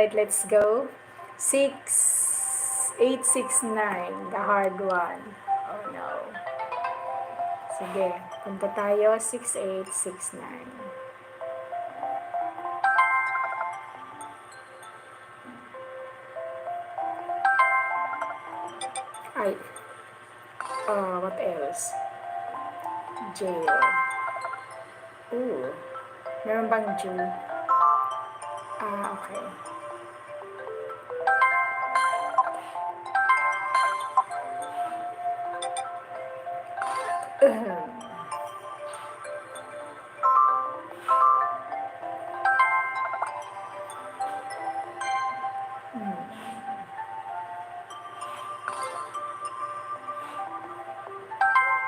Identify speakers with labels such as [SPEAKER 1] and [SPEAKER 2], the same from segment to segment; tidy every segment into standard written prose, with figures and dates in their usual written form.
[SPEAKER 1] Right, let's go. 6869, the hard one. Oh no. Sige, punta tayo, 6869. Ay, what else? Jail. Ooh, meron bang Jew? Okay.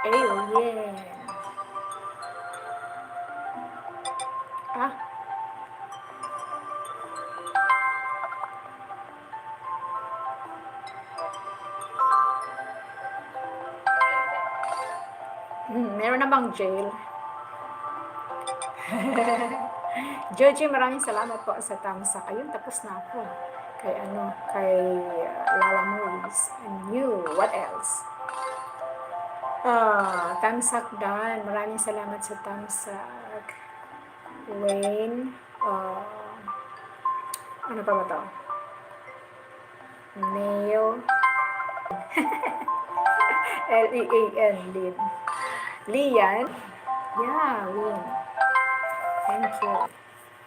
[SPEAKER 1] Alien. Ah, meron na bang jail? Joji, maraming salamat po sa tamsak. Ayun, tapos na ako. Kay Lala Moves. And you, what else? Tamsak done. Maraming salamat sa tamsak. Wayne. Ano pa ba to? Nail. L-E-A-N, Lin. Lian. Yeah, Win. Thank you.